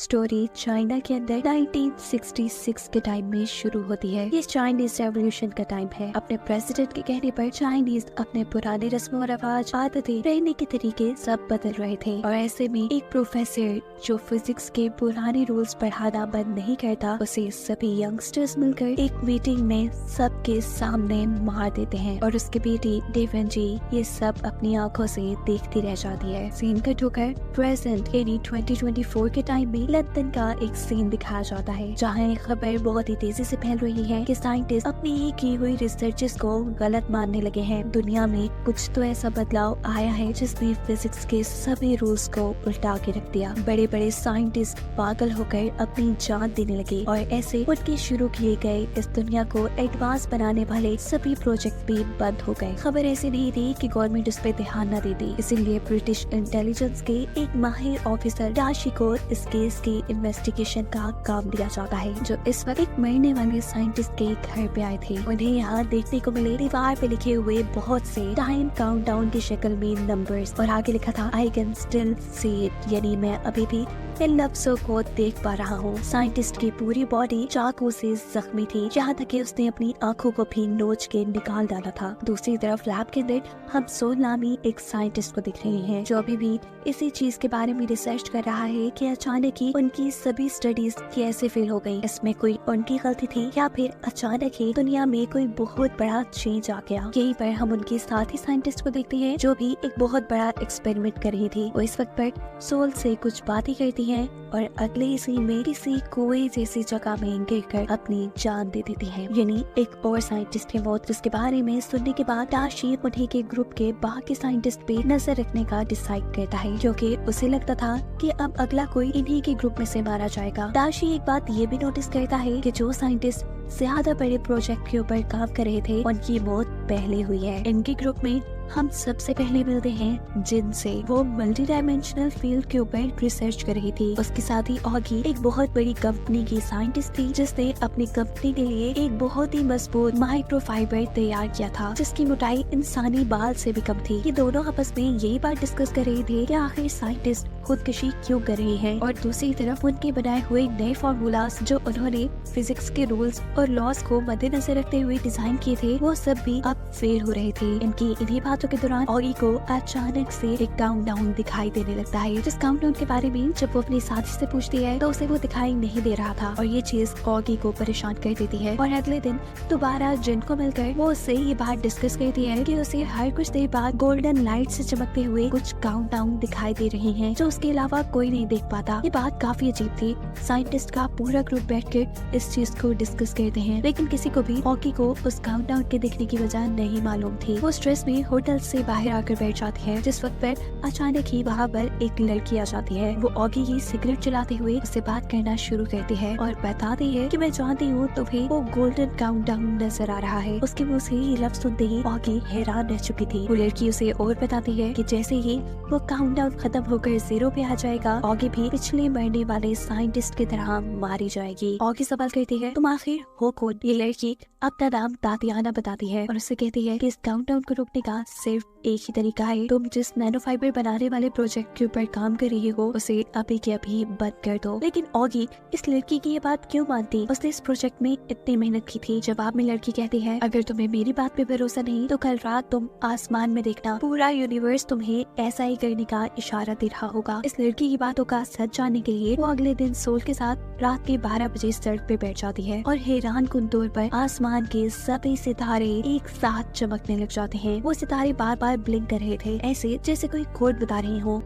Story China के अंदर 1966 के टाइम में शुरू होती है। ये चाइनीज रेवोल्यूशन का टाइम है। अपने प्रेसिडेंट के कहने पर चाइनीज अपने पुराने रस्मों और रवाज, आदतें, रहने के तरीके सब बदल रहे थे और ऐसे में एक प्रोफेसर जो फिजिक्स के पुराने रूल्स पढ़ाना बंद नहीं करता, उसे सभी यंगस्टर्स मिलकर एक मीटिंग में सबके सामने मार देते हैं और उसकी बेटी डेवेंजी ये सब अपनी आंखों से देखती रह जाती है। सीन कट होकर प्रेजेंट यानी 2024 के टाइम में लंदन का एक सीन दिखाया जाता है, जहाँ एक खबर बहुत ही तेजी से फैल रही है कि साइंटिस्ट अपनी ही की हुई रिसर्चेस को गलत मानने लगे हैं। दुनिया में कुछ तो ऐसा बदलाव आया है जिसने फिजिक्स के सभी रूल्स को उल्टा के रख दिया। बड़े बड़े साइंटिस्ट पागल होकर अपनी जान देने लगे और ऐसे उनके शुरू किए गए इस दुनिया को एडवांस बनाने वाले सभी प्रोजेक्ट भी बंद हो गए। खबर ऐसी नहीं थी कि गवर्नमेंट उस पर ध्यान न देती, इसीलिए ब्रिटिश इंटेलिजेंस के एक माहिर ऑफिसर डाशी को इस केस की इन्वेस्टिगेशन का काम दिया जाता है, जो इस वक्त एक मरने वाले साइंटिस्ट के घर पे आए थे। उन्हें यहाँ देखने को मिले दीवार पे लिखे हुए बहुत से टाइम काउंटडाउन की शक्ल में नंबर्स और आगे लिखा था I can still see it, यानी मैं अभी भी इन लफ्जों को देख पा रहा हूँ। साइंटिस्ट की पूरी बॉडी चाकू से जख्मी थी, यहाँ तक कि उसने अपनी आंखों को भी नोच के निकाल डाला था। दूसरी तरफ लैब के अंदर हम सोल नामी एक साइंटिस्ट को दिख रहे हैं, जो अभी भी इसी चीज के बारे में रिसर्च कर रहा है कि अचानक ही उनकी सभी स्टडीज कैसे फेल हो गई। इसमें कोई उनकी गलती थी या फिर अचानक ही दुनिया में कोई बहुत बड़ा चेंज आ गया। यहीं पर हम उनके साथी साइंटिस्ट को देखते हैं, जो भी एक बहुत बड़ा एक्सपेरिमेंट कर रही थी। वो इस वक्त पर सोल से कुछ बातें करती है और अगले सीन में किसी कुएं जैसी जगह में गिरकर अपनी जान दे देती है। यानी एक और साइंटिस्ट की मौत, जिसके बारे में सुनने के बाद डाशी उन्हीं के ग्रुप के बाकी साइंटिस्ट पे नजर रखने का डिसाइड करता है, क्योंकि उसे लगता था कि अब अगला कोई इन्हीं के ग्रुप में से मारा जाएगा। डाशी एक बात ये भी नोटिस करता है कि जो साइंटिस्ट ज्यादा बड़े प्रोजेक्ट के ऊपर काम कर रहे थे, उनकी मौत पहले हुई है। इनके ग्रुप में हम सबसे पहले मिलते हैं जिनसे। वो मल्टी डायमेंशनल फील्ड के ऊपर रिसर्च कर रही थी। उसके साथ ही ऑगी एक बहुत बड़ी कंपनी की साइंटिस्ट थी, जिसने अपनी कंपनी के लिए एक बहुत ही मजबूत माइक्रोफाइबर तैयार किया था, जिसकी मोटाई इंसानी बाल से भी कम थी। ये दोनों आपस में यही बात डिस्कस कर रहे थे कि आखिर साइंटिस्ट खुदकुशी क्यों कर रहे हैं, और दूसरी तरफ उनके बनाए हुए नए फॉर्मूलास जो उन्होंने फिजिक्स के रूल्स और लॉस को मद्देनजर रखते हुए डिजाइन किए थे, वो सब भी अब फेल हो रहे थे। इनकी इन्हीं बातों के दौरान ऑगी को अचानक से एक काउंटडाउन दिखाई देने लगता है, जिस काउंटडाउन के बारे में जब वो अपनी साथी से पूछती है तो उसे वो दिखाई नहीं दे रहा था और ये चीज ऑगी को परेशान कर देती है। और अगले दिन दोबारा जिन को मिलकर वो उससे ये बात डिस्कस करती है कि उसे हर कुछ देर बाद गोल्डन लाइट से चमकते हुए कुछ काउंटडाउन दिखाई दे रहे हैं, जो उसके अलावा कोई नहीं देख पाता। ये बात काफी अजीब थी। साइंटिस्ट का पूरा ग्रुप बैठकर इस चीज को डिस्कस करते हैं, लेकिन किसी को भी ऑगी को उस काउंटडाउन के दिखने की वजह नहीं मालूम थी। वो स्ट्रेस में होटल से बाहर आकर बैठ जाती है, जिस वक्त पर अचानक ही वहाँ पर एक लड़की आ जाती है। वो ऑगी की सिगरेट चलाते हुए उससे बात करना शुरू करती है और बताती है कि मैं जानती हूँ तुम्हें वो गोल्डन काउंटडाउन नजर आ रहा है। उसके मुंह से ये लफ्ज सुनते ही ऑगी हैरान रह चुकी थी। वो लड़की उसे और बताती है कि जैसे ही वो काउंटडाउन खत्म होकर 0 पे आ जाएगा, ऑगी भी पिछले मरने वाले साइंटिस्ट की तरह मारी जाएगी। ऑगी सवाल करती है तुम आखिर हो कौन? ये लड़की अपना नाम तातियाना बताती है और उससे कहती है कि इस काउंटडाउन को रोकने का सिर्फ एक ही तरीका है, तुम जिस नैनो फाइबर बनाने वाले प्रोजेक्ट के ऊपर काम कर रही हो उसे अभी के अभी बंद कर दो। लेकिन ऑगी इस लड़की की ये बात क्यों मानती? उसने इस प्रोजेक्ट में इतनी मेहनत की थी। जवाब में लड़की कहती है अगर तुम्हें मेरी बात पे भरोसा नहीं तो कल रात तुम आसमान में देखना, पूरा यूनिवर्स तुम्हें ऐसा ही करने का इशारा दे रहा होगा। इस लड़की की बातों का सच जानने के लिए वो अगले दिन सोल के साथ रात के 12 बजे सड़क पे बैठ जाती है और हैरान कुन तौर पर आसमान के सभी सितारे एक साथ चमकने लग जाते हैं। वो सितारे बार बार ब्लिंक कर रहे थे, ऐसे जैसे कोई कोड बता रहे हो।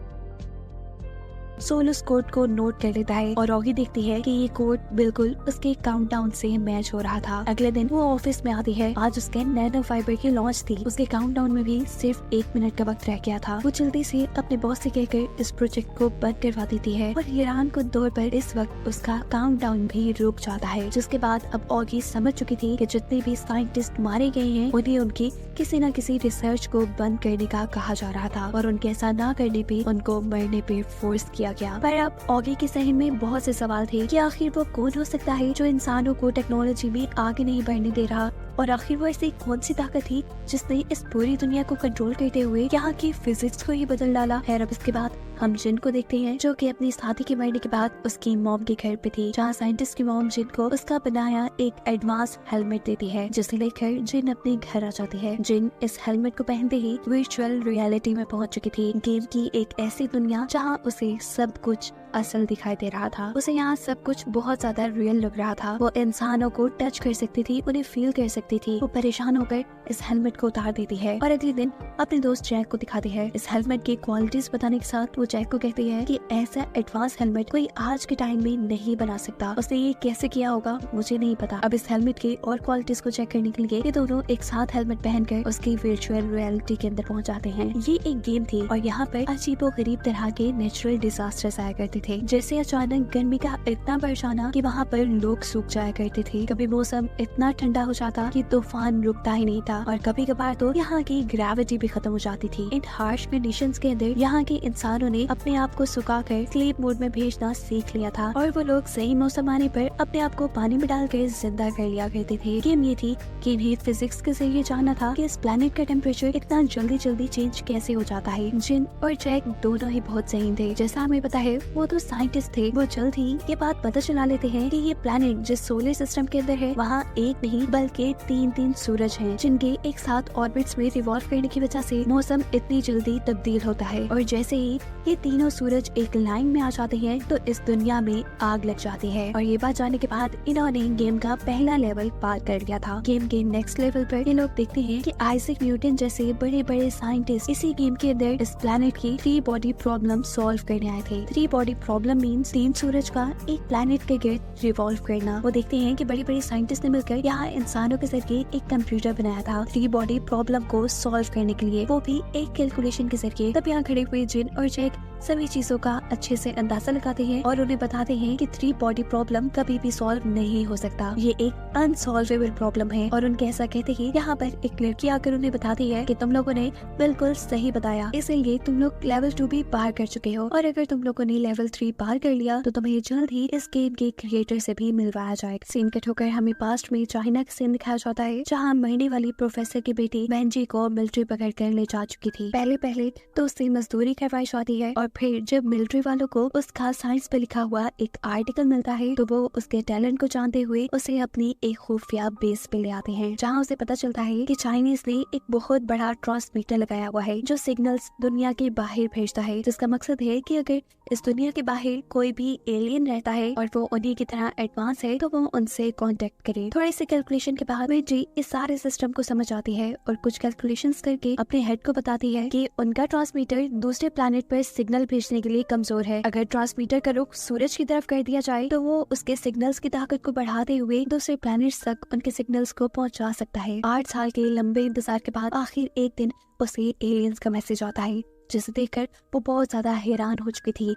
सोल उस कोड को नोट कर लेता है और ऑगी देखती है कि ये कोड बिल्कुल उसके काउंटडाउन से मैच हो रहा था। अगले दिन वो ऑफिस में आती है। आज उसके नैनो फाइबर की लॉन्च थी। उसके काउंटडाउन में भी सिर्फ 1 मिनट का वक्त रह गया था। वो जल्दी से अपने बॉस से कहकर इस प्रोजेक्ट को बंद करवा देती है और हैरान कुन तौर पर इस वक्त उसका काउंटडाउन भी रुक जाता है, जिसके बाद अब ऑगी समझ चुकी थी कि जितने भी साइंटिस्ट मारे गए हैं उन्हें उनकी किसी न किसी रिसर्च को बंद करने का कहा जा रहा था और उनके ऐसा न करने पे उनको मरने पे फोर्स किया गया। पर अब ऑगी के जहन में बहुत से सवाल थे कि आखिर वो कौन हो सकता है जो इंसानों को टेक्नोलॉजी में आगे नहीं बढ़ने दे रहा, और आखिर वो ऐसी कौन सी ताकत थी जिसने इस पूरी दुनिया को कंट्रोल करते हुए यहाँ की फिजिक्स को ही बदल डाला। खैर अब इसके बाद हम जिन को देखते हैं जो कि अपनी साथी के मरने के बाद उसकी मॉम के घर पे थी, जहाँ साइंटिस्ट की मॉम जिन को उसका बनाया एक एडवांस हेलमेट देती है, जिसे लेकर जिन अपने घर आ जाती है। जिन इस हेलमेट को पहनते ही वर्चुअल रियलिटी में पहुंच चुकी थी, गेम की एक ऐसी दुनिया जहाँ उसे सब कुछ असल दिखाई दे रहा था। उसे यहाँ सब कुछ बहुत ज्यादा रियल लग रहा था। वो इंसानों को टच कर सकती थी, उन्हें फील कर सकती थी। वो परेशान होकर इस हेलमेट को उतार देती है और अगले दिन अपने दोस्त जैक को दिखाती है। इस हेलमेट की क्वालिटीज बताने के साथ वो जैक को कहती है कि ऐसा एडवांस हेलमेट कोई आज के टाइम में नहीं बना सकता। उसने ये कैसे किया होगा मुझे नहीं पता। अब इस हेलमेट की और क्वालिटीज को चेक करने के लिए ये दोनों एक साथ हेलमेट पहनकर उसकी वर्चुअल रियलिटी के अंदर पहुंच जाते हैं। ये एक गेम थी और यहाँ पर अजीबो गरीब तरह के नेचुरल डिजास्टर्स आया करते थे, जैसे अचानक गर्मी का इतना बरसाना कि वहाँ पर लोग सूख जाया करते थे। कभी मौसम इतना ठंडा हो जाता कि तूफान रुकता ही नहीं था और कभी कभार तो यहाँ की ग्रेविटी भी खत्म हो जाती थी। इन हार्श कंडीशंस के अंदर यहाँ के इंसानों ने अपने आप को सुखाकर स्लीप मोड में भेजना सीख लिया था और वो लोग सही मौसम आने पर अपने आप को पानी में डालकर जिंदा कर लिया करते थे। गेम ये थी कि इन्हें फिजिक्स के जरिए जानना था कि इस प्लेनेट का टेम्परेचर इतना जल्दी जल्दी चेंज कैसे हो जाता है। जिन और जैक दोनों ही बहुत सही थे। जैसा हमें पता है वो तो साइंटिस्ट थे, वो जल्द ही ये बात पता चला लेते हैं कि ये प्लेनेट जिस सोलर सिस्टम के अंदर है वहाँ एक नहीं बल्कि तीन सूरज हैं, जिनके एक साथ ऑर्बिट्स में रिवॉल्व करने की वजह से मौसम इतनी जल्दी तब्दील होता है। और जैसे ही ये तीनों सूरज एक लाइन में आ जाते हैं तो इस दुनिया में आग लग जाती है। और ये बात जानने के बाद इन्होंने गेम का पहला लेवल पार कर लिया था। गेम के नेक्स्ट लेवल पर ये लोग देखते हैं कि आइजैक न्यूटन जैसे बड़े बड़े साइंटिस्ट इसी गेम के अंदर इस प्लेनेट की 3 बॉडी प्रॉब्लम सॉल्व करने आए थे। 3 बॉडी प्रॉब्लम मीन्स 3 सूरज का एक प्लेनेट के गिर्द रिवॉल्व करना। वो देखते हैं कि बड़ी बड़ी साइंटिस्ट ने मिलकर यहाँ इंसानों के जरिए एक कंप्यूटर बनाया था 3 बॉडी प्रॉब्लम को सॉल्व करने के लिए, वो भी एक कैलकुलेशन के जरिए। तब यहाँ खड़े हुए जिन और जैक सभी चीजों का अच्छे से अंदाजा लगाते हैं और उन्हें बताते हैं कि 3 बॉडी प्रॉब्लम कभी भी सॉल्व नहीं हो सकता, ये एक अनसॉल्वेबल प्रॉब्लम है। और उनके ऐसा कहते हैं यहाँ पर एक लड़की आकर उन्हें बताती है कि तुम लोगों ने बिल्कुल सही बताया, इसलिए तुम लोग लेवल 2 भी पार कर चुके हो और अगर तुम लोगों ने लेवल 3 पार कर लिया तो तुम्हें जल्द ही इस गेम के क्रिएटर से भी मिलवाया जाएगा। सीन कट होकर हमें पास्ट में चाइना का सीन दिखाया जाता है, जहाँ मरने वाली प्रोफेसर की बेटी वेंजी को मिलिट्री पकड़ कर ले जा चुकी थी। पहले तो उससे मजदूरी करवाई जाती है और फिर जब मिलिट्री वालों को उसका साइंस पे लिखा हुआ एक आर्टिकल मिलता है तो वो उसके टैलेंट को जानते हुए उसे अपनी एक खुफिया बेस पे ले आते हैं, जहाँ उसे पता चलता है कि चाइनीज ने एक बहुत बड़ा ट्रांसमीटर लगाया हुआ है जो सिग्नल्स दुनिया के बाहर भेजता है, जिसका मकसद है कि अगर इस दुनिया के बाहर कोई भी एलियन रहता है और वो उन्हीं की तरह एडवांस है तो वो उनसे कांटेक्ट करे। थोड़े से कैलकुलेशन के बाद वेंजी इस सारे सिस्टम को समझ आती है और कुछ कैलकुलेशंस करके अपने हेड को बताती है कि उनका ट्रांसमीटर दूसरे प्लैनेट पर सिग्नल भेजने के लिए कमजोर है। अगर ट्रांसमीटर का रुख सूरज की तरफ कर दिया जाए तो वो उसके सिग्नल्स की ताकत को बढ़ाते हुए दूसरे प्लैनेट्स तक उनके सिग्नल्स को पहुंचा सकता है। 8 साल के लंबे इंतजार के बाद आखिर एक दिन उसे एलियंस का मैसेज आता है, जिसे देखकर वो बहुत ज्यादा हैरान हो चुकी थी।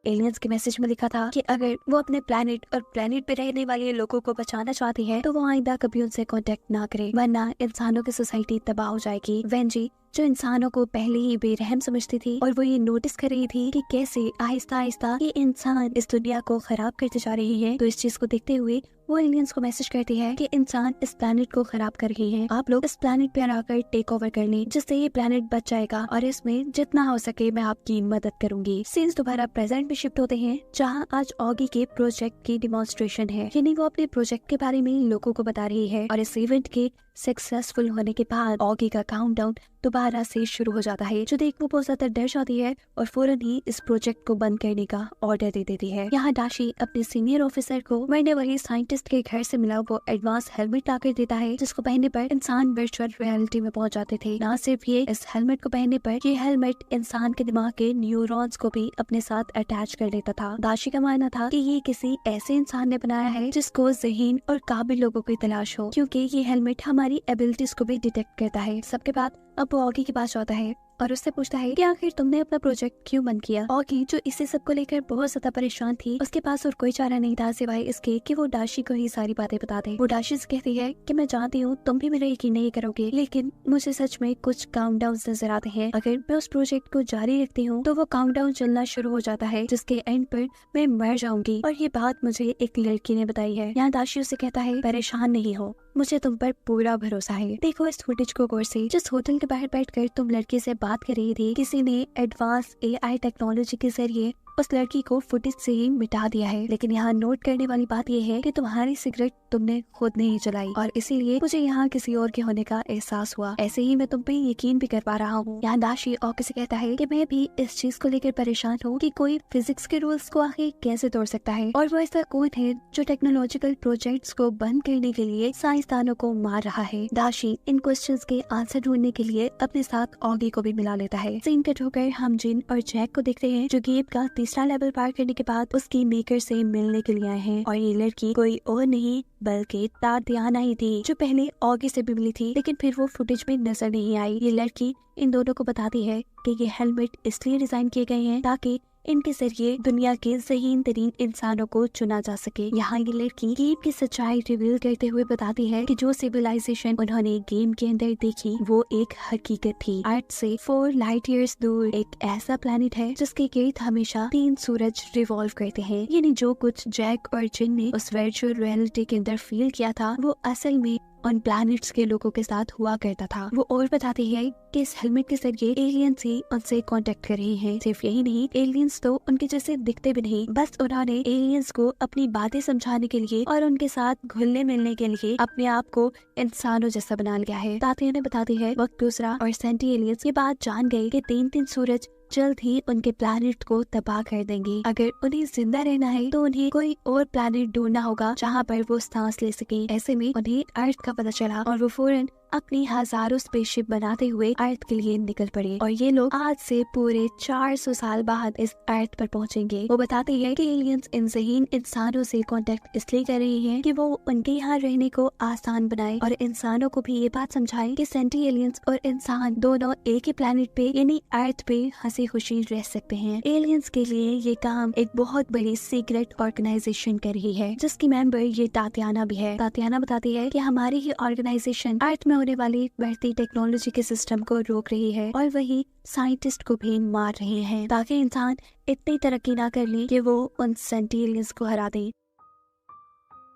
एलियंस के मैसेज में लिखा था कि अगर वो अपने प्लैनेट और प्लैनेट पे रहने वाले लोगों को बचाना चाहती है तो वो आइंदा कभी उनसे कांटेक्ट ना करे, वरना इंसानों की सोसाइटी तबाह हो जाएगी। वेंजी जो इंसानों को पहले ही बेरहम समझती थी और वो ये नोटिस कर रही थी कि कैसे आहिस्ता आहिस्ता ये इंसान इस दुनिया को खराब करते जा रही है, तो इस चीज को देखते हुए वो एलियंस को मैसेज करती है कि इंसान इस प्लैनेट को खराब कर रहे हैं, आप लोग इस प्लैनेट पे आकर टेक ओवर कर लें, जिससे ये प्लैनेट बच जाएगा और इसमें जितना हो सके मैं आपकी मदद करूंगी। सीन्स दोबारा प्रेजेंट में शिफ्ट होते हैं, जहाँ आज ऑगी के प्रोजेक्ट की डिमॉन्स्ट्रेशन है, यानी वो अपने प्रोजेक्ट के बारे में लोगों को बता रही है और इस इवेंट के सक्सेसफुल होने के बाद ऑगी का काउंटडाउन दोबारा से शुरू हो जाता है, जो देख वो बहुत ज्यादा डर जाती है और फौरन ही इस प्रोजेक्ट को बंद करने का ऑर्डर दे देती है। यहाँ डाशी अपने सीनियर ऑफिसर को मरने वाली साइंटिस्ट के घर से मिला वो एडवांस हेलमेट लाकर देता है, जिसको पहनने पर इंसान वर्चुअल रियलिटी में पहुंच जाते थे। न सिर्फ ये, इस हेलमेट को पहनने पर ये हेलमेट इंसान के दिमाग के न्यूरॉन्स को भी अपने साथ अटैच कर लेता था। दाशी का मानना था कि ये किसी ऐसे इंसान ने बनाया है जिसको ज़हीन और काबिल लोगों की तलाश हो, क्योंकि ये हेलमेट हमारी एबिलिटीज को भी डिटेक्ट करता है। सबके बाद अब वो ऑगी के पास जाता है और उससे पूछता है कि आखिर तुमने अपना प्रोजेक्ट क्यों बंद किया। ऑगी जो इसी सब को लेकर बहुत ज्यादा परेशान थी, उसके पास और कोई चारा नहीं था सिवाय इसके कि वो डाशी को ही सारी बातें बता दे। वो डाशी से कहती है कि मैं जानती हूँ तुम भी मेरा यकीन नहीं करोगे, लेकिन मुझे सच में कुछ काउंटडाउन नजर आते हैं। अगर मैं उस प्रोजेक्ट को जारी रखती हूँ तो वो काउंटडाउन चलना शुरू हो जाता है, जिसके एंड पर मैं मर जाऊंगी। और ये बात मुझे एक लड़की ने बताई है। यहाँ दाशी उसे कहता है परेशान नहीं हो, मुझे तुम पर पूरा भरोसा है। देखो इस फुटेज को गौर से, जिस होटल के बाहर बैठकर तुम लड़की से बात कर रही थी, किसी ने एडवांस AI टेक्नोलॉजी के जरिए उस लड़की को फुटेज से ही मिटा दिया है। लेकिन यहाँ नोट करने वाली बात यह है कि तुम्हारी सिगरेट तुमने खुद नहीं जलाई और इसीलिए मुझे यहाँ किसी और के होने का एहसास हुआ। ऐसे ही मैं तुम पे यकीन भी कर पा रहा हूँ। यहाँ दाशी और किसी कहता है कि मैं भी इस चीज को लेकर परेशान हूँ कि कोई फिजिक्स के रूल्स को आखिर कैसे तोड़ सकता है, और वो ऐसा कौन है जो टेक्नोलॉजिकल प्रोजेक्ट्स को बंद करने के लिए साइंसदानों को मार रहा है। दाशी इन क्वेश्चंस के आंसर ढूंढने के लिए अपने साथ ऑगी को भी मिला लेता है। सीन कट होकर हम जिन और जैक को देखते हैं जो गेम का तीसरा लेवल पार करने के बाद उसकी मेकर से मिलने के लिए आए हैं, और ये लड़की कोई और नहीं बल्कि तातियाना ही थी जो पहले ऑगी से भी मिली थी, लेकिन फिर वो फुटेज में नजर नहीं आई। ये लड़की इन दोनों को बताती है कि ये हेलमेट इसलिए डिजाइन किए गए हैं ताकि इनके जरिए दुनिया के ज़हीन तरीन इंसानों को चुना जा सके। यहाँ ये लड़की गेम की सच्चाई रिवील करते हुए बताती है कि जो सिविलाइजेशन उन्होंने गेम के अंदर देखी वो एक हकीकत थी। अर्थ से 4 लाइट ईयर्स दूर एक ऐसा प्लेनेट है जिसके गिर्द हमेशा 3 सूरज रिवॉल्व करते हैं। यानी जो कुछ जैक और जिन ने उस वर्चुअल रियलिटी के अंदर फील किया था वो असल में उन प्लैनेट्स के लोगों के साथ हुआ करता था। वो और बताती है कि इस हेलमेट के जरिए एलियंस ही उनसे कांटेक्ट कर रहे हैं। सिर्फ यही नहीं, एलियंस तो उनके जैसे दिखते भी नहीं, बस उन्होंने एलियंस को अपनी बातें समझाने के लिए और उनके साथ घुलने मिलने के लिए अपने आप को इंसानों जैसा बना लिया है। तातियाना बताती है वक्त दूसरा और सेंटी एलियंस ये बात जान गए कि 3 सूरज जल्द ही उनके प्लैनेट को तबाह कर देंगे। अगर उन्हें जिंदा रहना है तो उन्हें कोई और प्लैनेट ढूंढना होगा जहाँ पर वो सांस ले सके। ऐसे में उन्हें अर्थ का पता चला और वो फौरन अपनी हजारों स्पेसशिप बनाते हुए अर्थ के लिए निकल पड़े, और ये लोग आज से पूरे 400 साल बाद इस अर्थ पर पहुंचेंगे। वो बताते हैं कि एलियंस इन ज़हीन इंसानों से कांटेक्ट इसलिए कर रहे हैं कि वो उनके यहाँ रहने को आसान बनाए और इंसानों को भी ये बात समझाएं कि सेंटी एलियंस और इंसान दोनों एक ही प्लेनेट पे यानी अर्थ पे हंसी खुशी रह सकते हैं। एलियंस के लिए ये काम एक बहुत बड़ी सीक्रेट ऑर्गेनाइजेशन कर रही है जिसकी मेंबर ये तातियाना भी है। तातियाना बताती है कि हमारी ही ऑर्गेनाइजेशन अर्थ में होने वाली बढ़ती टेक्नोलॉजी के सिस्टम को रोक रही है और वही साइंटिस्ट को भी मार रहे हैं ताकि इंसान इतनी तरक्की ना कर ले कि वो उन सेंटी एलियंस को हरा दे।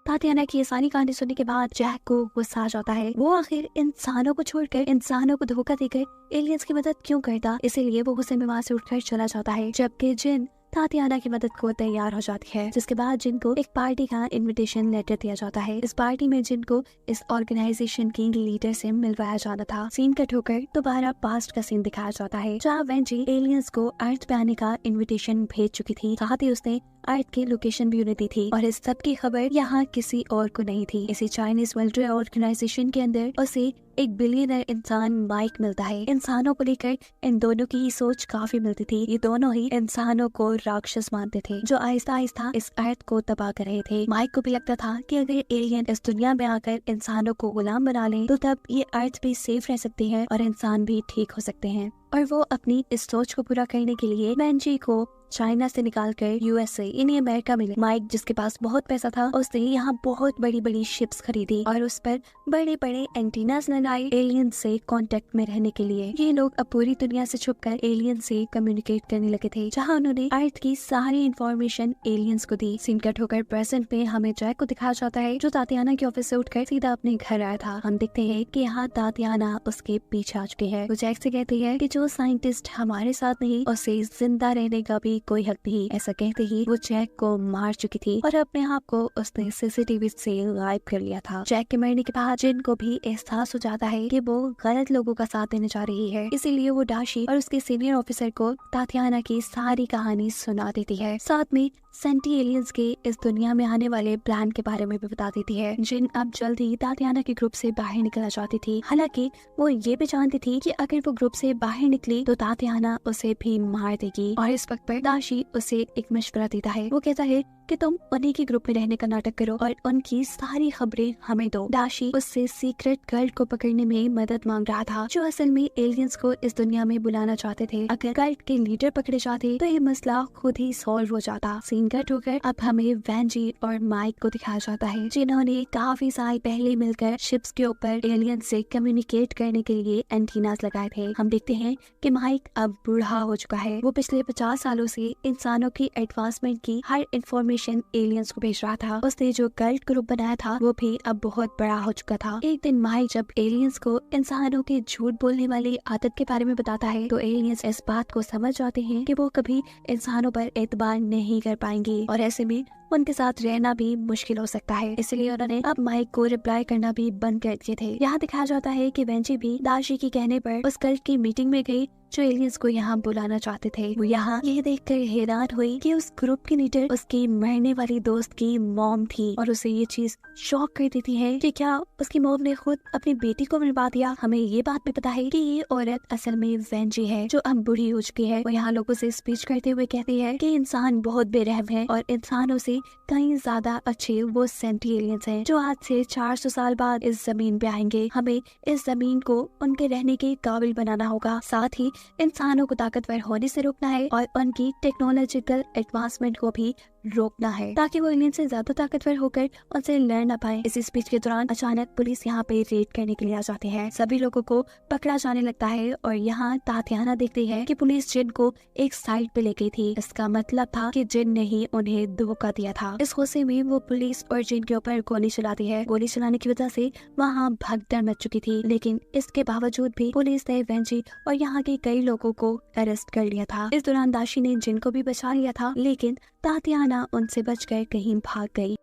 तातियाना की ये सारी कहानी सुनने के बाद जैक को गुस्सा आ जाता है। वो आखिर इंसानों को छोड़कर इंसानों को धोखा देकर एलियंस की मदद क्यों करता, इसीलिए वो गुस्से में वहाँ से उठकर चला जाता है। जबकि जिन तातियाना की मदद को तैयार हो जाती है, जिसके बाद जिनको एक पार्टी का इनविटेशन लेटर दिया जाता है। इस पार्टी में जिनको इस ऑर्गेनाइजेशन की लीडर से मिलवाया जाना था। सीन कट होकर दोबारा पास्ट का सीन दिखाया जाता है जहाँ वेंजी एलियंस को अर्थ पे आने का इनविटेशन भेज चुकी थी, साथ ही उसने अर्थ की लोकेशन भी उन्हें दी थी, और इस सब की खबर यहाँ किसी और को नहीं थी। इसी चाइनीज मिलिट्री ऑर्गेनाइजेशन के अंदर उसे एक बिलियनर इंसान माइक मिलता है। इंसानों को लेकर इन दोनों की ही सोच काफी मिलती थी। ये दोनों ही इंसानों को राक्षस मानते थे जो आहिस्ता आहिस्ता इस अर्थ को तबाह कर रहे थे। माइक को भी लगता था कि अगर एलियन इस दुनिया में आकर इंसानों को गुलाम बना ले तो तब ये अर्थ भी सेफ रह सकती है और इंसान भी ठीक हो सकते हैं। और वो अपनी इस सोच को पूरा करने के लिए वेंजी को चाइना से निकालकर यूएसए यानी अमेरिका मिले। माइक जिसके पास बहुत पैसा था उसने यहाँ बहुत बड़ी बड़ी शिप्स खरीदी और उस पर बड़े बड़े एंटीनास लगाए एलियन से कांटेक्ट में रहने के लिए। ये लोग अब पूरी दुनिया से छुपकर एलियन से कम्युनिकेट करने लगे थे, जहाँ उन्होंने अर्थ की सारी इंफॉर्मेशन एलियंस को दी। सीन कट होकर प्रेजेंट में हमें जैक को दिखाया जाता है जो तातियाना के ऑफिस से उठकर सीधा अपने घर आया था। हम देखते हैं कि यहाँ तातियाना उसके पीछे आ चुके हैं। वो जैक से कहती है कि जो साइंटिस्ट हमारे साथ नहीं उसे जिंदा रहने का भी कोई हक नहीं। ऐसा कहते ही वो जैक को मार चुकी थी और अपने आप को उसने सीसीटीवी से गायब कर लिया था। जैक के मरने के बाद जिन को भी एहसास हो जाता है कि वो गलत लोगों का साथ देने जा रही है, इसीलिए वो दाशी और उसके सीनियर ऑफिसर को तातियाना की सारी कहानी सुना देती है। साथ में सेंटी एलियंस के इस दुनिया में आने वाले प्लान के बारे में भी बता देती है। जिन अब जल्द ही तातियाना के ग्रुप से बाहर निकलना चाहती थी, हालांकि वो ये भी जानती थी कि अगर वो ग्रुप से बाहर निकली तो तातियाना उसे भी मार देगी। और इस वक्त पर दाशी उसे एक मशवरा देता है। वो कहता है कि तुम उन्हीं के ग्रुप में रहने का नाटक करो और उनकी सारी खबरें हमें दो। दाशी उससे सीक्रेट कल्ट को पकड़ने में मदद मांग रहा था जो असल में एलियंस को इस दुनिया में बुलाना चाहते थे। अगर कल्ट के लीडर पकड़े जाते तो ये मसला खुद ही सॉल्व हो जाता। सीन कट होकर अब हमें वेंजी और माइक को दिखाया जाता है जिन्होंने काफी साल पहले मिलकर शिप्स के ऊपर एलियंस से कम्युनिकेट करने के लिए एंटीनास लगाए थे। हम देखते हैं कि माइक अब बूढ़ा हो चुका है। वो पिछले 50 सालों से इंसानों की एडवांसमेंट की हर इंफॉर्मेशन एलियंस को भेज रहा था। उसने जो कल्ट ग्रुप बनाया था वो भी अब बहुत बड़ा हो चुका था। एक दिन माइक जब एलियंस को इंसानों के झूठ बोलने वाली आदत के बारे में बताता है तो एलियंस इस बात को समझ जाते हैं कि वो कभी इंसानों पर एतबार नहीं कर पाएंगे और ऐसे में उनके साथ रहना भी मुश्किल हो सकता है। इसलिए उन्होंने अब माइक को रिप्लाई करना भी बंद कर दिए थे। यहाँ दिखाया जाता है कि वेंजी भी दाशी के कहने पर उस कल्ट की मीटिंग में गई जो एलियंस को यहाँ बुलाना चाहते थे। वो यहाँ ये देखकर हैरान हुई कि उस ग्रुप की लीडर उसकी मरने वाली दोस्त की मॉम थी और उसे ये चीज शॉक कर देती है कि क्या उसकी मॉम ने खुद अपनी बेटी को मरवा दिया। हमें ये बात भी पता है कि ये औरत असल में वेंजी है जो अब बुढ़ी हो चुकी है। वो यहाँ लोगों से स्पीच करते हुए कहती है कि इंसान बहुत बेरहम है और इंसानों से कहीं ज्यादा अच्छे वो सेंटी एलियंस हैं जो आज से 400 साल बाद इस जमीन पे आएंगे। हमें इस जमीन को उनके रहने के काबिल बनाना होगा, साथ ही इंसानों को ताकतवर होने से रोकना है और उनकी टेक्नोलॉजिकल एडवांसमेंट को भी रोकना है ताकि वो एलियन से ज्यादा ताकतवर होकर उनसे लड़ ना पाए। इसी स्पीच के दौरान अचानक पुलिस यहाँ पे रेड करने के लिए आ जाते हैं। सभी लोगों को पकड़ा जाने लगता है और यहाँ तातियाना देखती है कि पुलिस जिन को एक साइड पे ले गई थी। इसका मतलब था कि जिन ने ही उन्हें धोखा दिया था। इस गुस्से में वो पुलिस और जिन के ऊपर गोली चलाती है। गोली चलाने की वजह से वहाँ भगदड़ मच चुकी थी, लेकिन इसके बावजूद भी पुलिस ने वेंजी और यहाँ के कई लोगों को अरेस्ट कर लिया था। इस दौरान दाशी ने जिन को भी बचा लिया था, लेकिन तातियाना उनसे बचकर कहीं भाग गई।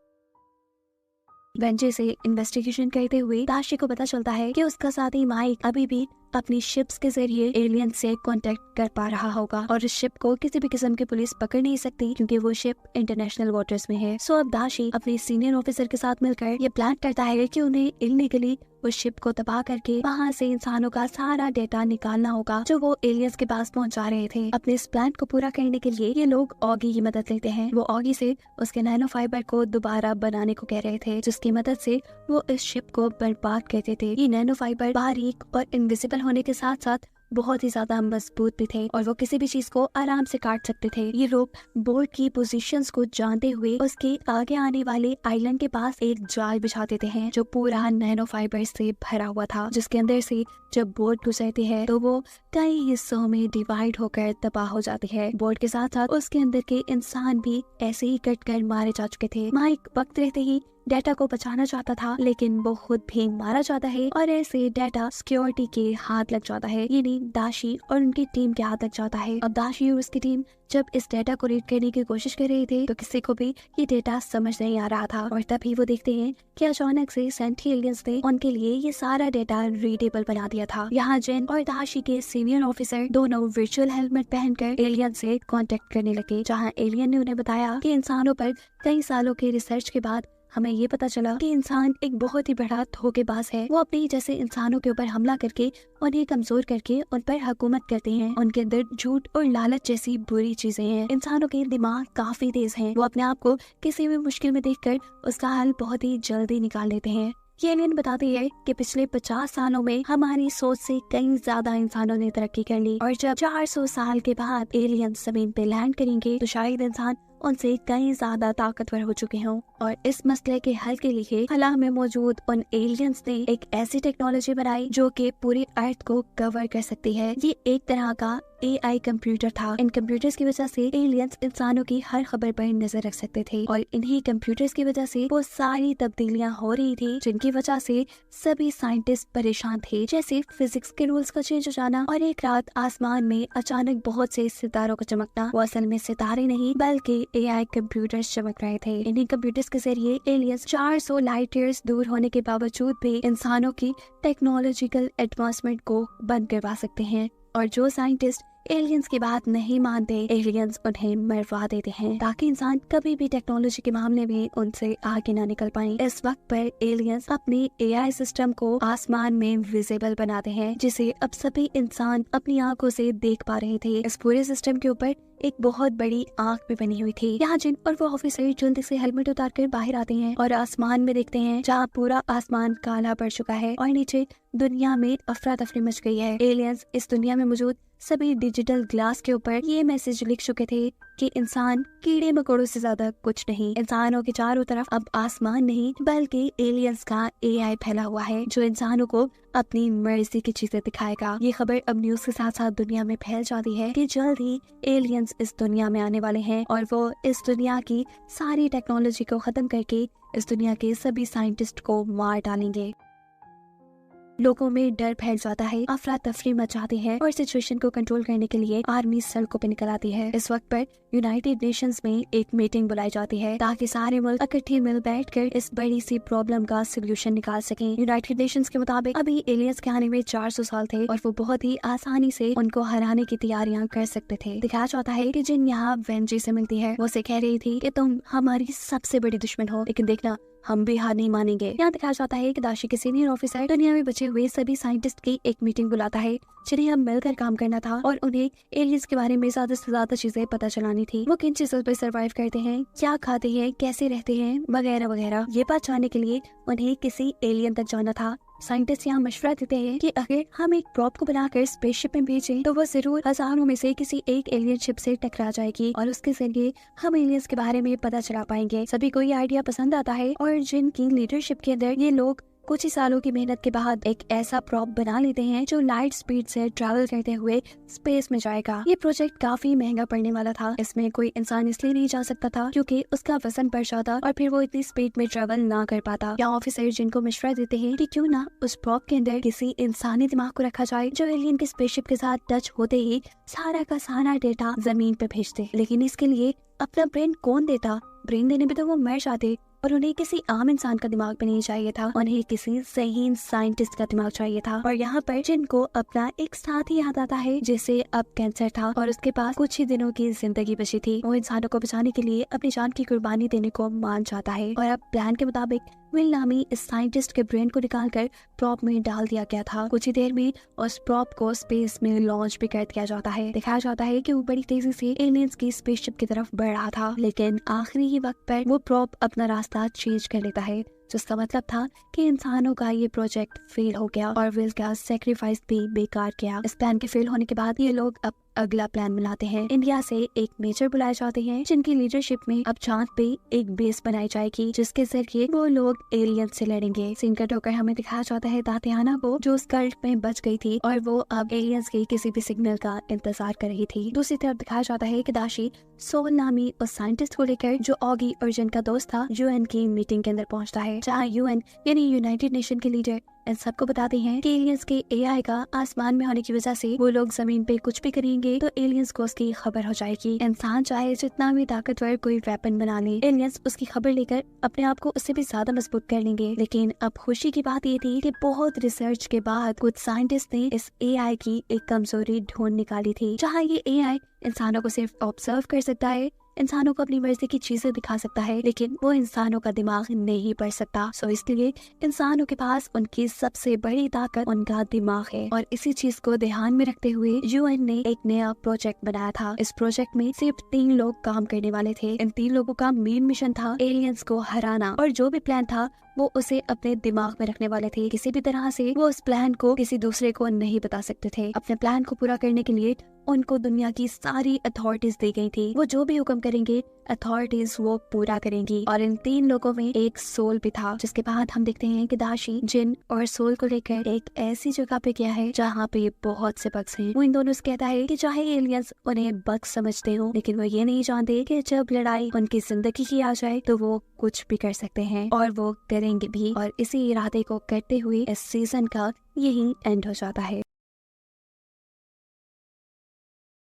वेंजी से इन्वेस्टिगेशन करते हुए दाशी को पता चलता है कि उसका साथी माइक अभी भी अपनी शिप्स के जरिए एलियन से कांटेक्ट कर पा रहा होगा और इस शिप को किसी भी किस्म की पुलिस पकड़ नहीं सकती क्योंकि वो शिप इंटरनेशनल वाटर्स में है। सो अब दाशी अपने सीनियर ऑफिसर के साथ मिलकर ये प्लान करता है कि उन्हें इलीगली उस शिप को तबाह करके वहाँ से इंसानों का सारा डेटा निकालना होगा जो वो एलियंस के पास पहुँचा रहे थे। अपने इस प्लान को पूरा करने के लिए ये लोग ऑगी की मदद लेते हैं। वो ऑगी से उसके नैनो फाइबर को दोबारा बनाने को कह रहे थे जिसकी मदद से वो इस शिप को बर्बाद करते थे। ये नैनो फाइबर बारीक और इनविजिबल होने के साथ साथ बहुत ही ज्यादा मजबूत भी थे और वो किसी भी चीज को आराम से काट सकते थे। ये लोग बोर्ड की पोजीशंस को जानते हुए उसके आगे आने वाले आइलैंड के पास एक जाल बिछा देते हैं जो पूरा नैनो फाइबर से भरा हुआ था, जिसके अंदर से जब बोर्ड गुजरती है तो वो कई हिस्सों में डिवाइड होकर तबाह हो जाती है। बोर्ड के साथ साथ उसके अंदर के इंसान भी ऐसे ही कट कर मारे जा चुके थे। माइक वक्त रहते ही डेटा को बचाना चाहता था, लेकिन वो खुद भी मारा जाता है और ऐसे डेटा सिक्योरिटी के हाथ लग जाता है, यानी दाशी और उनकी टीम के हाथ लग जाता है। अब दाशी और उसकी टीम जब इस डेटा को रीड करने की कोशिश कर रहे थे तो किसी को भी ये डेटा समझ नहीं आ रहा था और तभी वो देखते हैं कि अचानक से सेंटी एलियंस ने उनके लिए ये सारा डेटा रीडेबल बना दिया था। यहाँ जिन और दाशी के सीनियर ऑफिसर दोनों वर्चुअल हेलमेट पहनकर एलियन से कांटेक्ट करने लगे, जहाँ एलियन ने उन्हें बताया कि इंसानों पर कई सालों के रिसर्च के बाद हमें ये पता चला कि इंसान एक बहुत ही बड़ा धोखेबाज है। वो अपने जैसे इंसानों के ऊपर हमला करके उन्हें कमजोर करके उन पर हुकूमत करते हैं। उनके अंदर झूठ और लालच जैसी बुरी चीजें हैं। इंसानों के दिमाग काफी तेज हैं। वो अपने आप को किसी भी मुश्किल में देखकर उसका हल बहुत ही जल्दी निकाल लेते हैं। ये एलियन बताती है कि पिछले 50 सालों में हमारी सोच से कई ज्यादा इंसानों ने तरक्की कर ली और जब 400 साल के बाद एलियन जमीन पे लैंड करेंगे तो शायद इंसान उनसे कई ज्यादा ताकतवर हो चुके हों और इस मसले के हल के लिए खला में मौजूद उन एलियंस ने एक ऐसी टेक्नोलॉजी बनाई जो कि पूरी अर्थ को कवर कर सकती है। ये एक तरह का AI कंप्यूटर था। इन कंप्यूटर्स की वजह से एलियंस इंसानों की हर खबर पर नजर रख सकते थे और इन्हीं कंप्यूटर्स की वजह से वो सारी तब्दीलियां हो रही थी जिनकी वजह से सभी साइंटिस्ट परेशान थे, जैसे फिजिक्स के रूल्स का चेंज हो जाना और एक रात आसमान में अचानक बहुत से सितारों का चमकना। वो असल में सितारे नहीं बल्कि AI कंप्यूटर्स चमक रहे थे। इन्हीं कंप्यूटर्स के जरिए एलियंस 400 लाइट ईयर्स दूर होने के बावजूद भी इंसानों की टेक्नोलॉजिकल एडवांसमेंट को बंद करवा सकते हैं और जो साइंटिस्ट एलियंस की बात नहीं मानते एलियंस उन्हें मरवा देते हैं ताकि इंसान कभी भी टेक्नोलॉजी के मामले में उनसे आगे ना निकल पाए। इस वक्त पर एलियंस अपने AI सिस्टम को आसमान में विजिबल बनाते हैं जिसे अब सभी इंसान अपनी आंखों से देख पा रहे थे। इस पूरे सिस्टम के ऊपर एक बहुत बड़ी आंख भी बनी हुई थी। यहाँ जिन और वो ऑफिसर जल्दी से हेलमेट उतार कर बाहर आते हैं और आसमान में देखते हैं जहाँ पूरा आसमान काला पड़ चुका है और नीचे दुनिया में अफरा तफरी मच गई है। एलियंस इस दुनिया में मौजूद सभी डिजिटल ग्लास के ऊपर ये मैसेज लिख चुके थे कि इंसान कीड़े मकोड़ों से ज्यादा कुछ नहीं। इंसानों के चारों तरफ अब आसमान नहीं बल्कि एलियंस का एआई फैला हुआ है जो इंसानों को अपनी मर्जी की चीजें दिखाएगा। ये खबर अब न्यूज के साथ साथ दुनिया में फैल जाती है कि जल्द ही एलियंस इस दुनिया में आने वाले हैं और वो इस दुनिया की सारी टेक्नोलॉजी को खत्म करके इस दुनिया के सभी साइंटिस्ट को मार डालेंगे। लोगों में डर फैल जाता है, अफरा तफरी मच जाती है और सिचुएशन को कंट्रोल करने के लिए आर्मी सड़कों पे निकल आती है। इस वक्त पर यूनाइटेड नेशंस में एक मीटिंग बुलाई जाती है ताकि सारे मुल्क इकट्ठे मिल बैठकर इस बड़ी सी प्रॉब्लम का सोल्यूशन निकाल सकें। यूनाइटेड नेशंस के मुताबिक अभी एलियंस के आने में 400 साल थे और वो बहुत ही आसानी से उनको हराने की तैयारियां कर सकते थे। दिखाया जाता है कि जिन यहाँ वेंजी से मिलती है वो से कह रही थी कि तुम हमारी सबसे बड़ी दुश्मन हो, लेकिन देखना हम भी हार नहीं मानेंगे। यहाँ दिखाया जाता है कि दाशी के सीनियर ऑफिसर दुनिया में बचे हुए सभी साइंटिस्ट की एक मीटिंग बुलाता है जिन्हें अब मिलकर काम करना था और उन्हें एलियंस के बारे में ज्यादा से ज्यादा चीजें पता चलानी थी। वो किन चीजों पर सर्वाइव करते हैं, क्या खाते हैं, कैसे रहते हैं, वगैरह वगैरह। ये बात जानने के लिए उन्हें किसी एलियन तक जाना था। साइंटिस्ट यहाँ मशवरा देते हैं कि अगर हम एक प्रॉप को बनाकर स्पेसशिप में भेजें तो वो जरूर हजारों में से किसी एक एलियन शिप से टकरा जाएगी और उसके जरिए हम एलियंस के बारे में पता चला पाएंगे। सभी को ये आइडिया पसंद आता है और जिनकी लीडरशिप के अंदर ये लोग कुछ ही सालों की मेहनत के बाद एक ऐसा प्रॉप बना लेते हैं जो लाइट स्पीड से ट्रैवल करते हुए स्पेस में जाएगा। ये प्रोजेक्ट काफी महंगा पड़ने वाला था। इसमें कोई इंसान इसलिए नहीं जा सकता था क्योंकि उसका वजन बढ़ जाता और फिर वो इतनी स्पीड में ट्रैवल ना कर पाता। या ऑफिसर जिनको मशवरा देते हैं कि क्यों ना उस प्रॉप के अंदर किसी इंसानी दिमाग को रखा जाए जो एलियन के स्पेसशिप के साथ टच होते ही सारा का सारा डेटा जमीन पे भेज दे। लेकिन इसके लिए अपना ब्रेन कौन देता? ब्रेन देने में तो वो मर जाते और उन्हें किसी आम इंसान का दिमाग भी नहीं चाहिए था, उन्हें किसी सही साइंटिस्ट का दिमाग चाहिए था। और यहाँ पर जिनको अपना एक साथी याद आता है जिसे अब कैंसर था और उसके पास कुछ ही दिनों की जिंदगी बची थी। वो इंसानों को बचाने के लिए अपनी जान की कुर्बानी देने को मान जाता है और अब प्लान के मुताबिक विल नामी इस साइंटिस्ट के ब्रेन को निकालकर प्रॉप में डाल दिया गया था। कुछ ही देर में उस प्रॉप को स्पेस में लॉन्च भी कर दिया जाता है। दिखाया जाता है कि वो बड़ी तेजी से एलियंस की स्पेसशिप की तरफ बढ़ रहा था, लेकिन आखिरी ही वक्त पर वो प्रॉप अपना रास्ता चेंज कर लेता है, जिसका मतलब था कि इंसानों का ये प्रोजेक्ट फेल हो गया और विल का सेक्रीफाइस भी बेकार किया। इस प्लान के फेल होने के बाद ये लोग अब अगला प्लान बनाते हैं। इंडिया से एक मेजर बुलाए जाते हैं जिनकी लीडरशिप में अब चांद पे एक बेस बनाई जाएगी जिसके जरिए वो लोग एलियन से लड़ेंगे। सीन कट होकर हमें दिखाया जाता है तातियाना को जो उस कल्ट में बच गई थी और वो अब एलियंस के किसी भी सिग्नल का इंतजार कर रही थी। दूसरी तरफ दिखाया जाता है कि दाशी सोल नामी उस साइंटिस्ट को लेकर जो ऑगी और जिनका दोस्त था यूएन की मीटिंग के अंदर पहुंचता है, जहाँ यूएन यानी यूनाइटेड नेशन के लीडर इन सबको बताते हैं कि एलियंस के एआई का आसमान में होने की वजह से वो लोग जमीन पे कुछ भी करेंगे तो एलियंस को उसकी खबर हो जाएगी। इंसान चाहे जितना भी ताकतवर कोई वेपन बना ले, एलियंस उसकी खबर लेकर अपने आप को उससे भी ज्यादा मजबूत कर लेंगे। लेकिन अब खुशी की बात ये थी कि बहुत रिसर्च के बाद कुछ साइंटिस्ट ने इस एआई की एक कमजोरी ढूंढ निकाली थी, जहाँ ये एआई इंसानों को सिर्फ ऑब्जर्व कर सकता है, इंसानों को अपनी मर्जी की चीजें दिखा सकता है, लेकिन वो इंसानों का दिमाग नहीं पढ़ सकता। सो इसलिए इंसानों के पास उनकी सबसे बड़ी ताकत उनका दिमाग है और इसी चीज को ध्यान में रखते हुए यूएन ने एक नया प्रोजेक्ट बनाया था। इस प्रोजेक्ट में सिर्फ 3 लोग काम करने वाले थे। इन 3 लोगों का मेन मिशन था एलियंस को हराना और जो भी प्लान था वो उसे अपने दिमाग में रखने वाले थे। किसी भी तरह से वो उस प्लान को किसी दूसरे को नहीं बता सकते थे। अपने प्लान को पूरा करने के लिए उनको दुनिया की सारी अथॉरिटीज दी गई थी। वो जो भी हुक्म करेंगे अथॉरिटीज वो पूरा करेंगी। और इन 3 लोगों में एक सोल भी था, जिसके बाद हम देखते हैं कि दाशी जिन और सोल को लेकर एक ऐसी जगह पे गया है जहाँ पे बहुत से बग्स हैं। वो इन दोनों से कहता है कि चाहे एलियंस उन्हें बग्स समझते हो, लेकिन वो ये नहीं जानते कि जब लड़ाई उनकी जिंदगी की आ जाए तो वो कुछ भी कर सकते हैं और वो करेंगे भी। और इसी इरादे को करते हुए इस सीजन का यही एंड हो जाता है।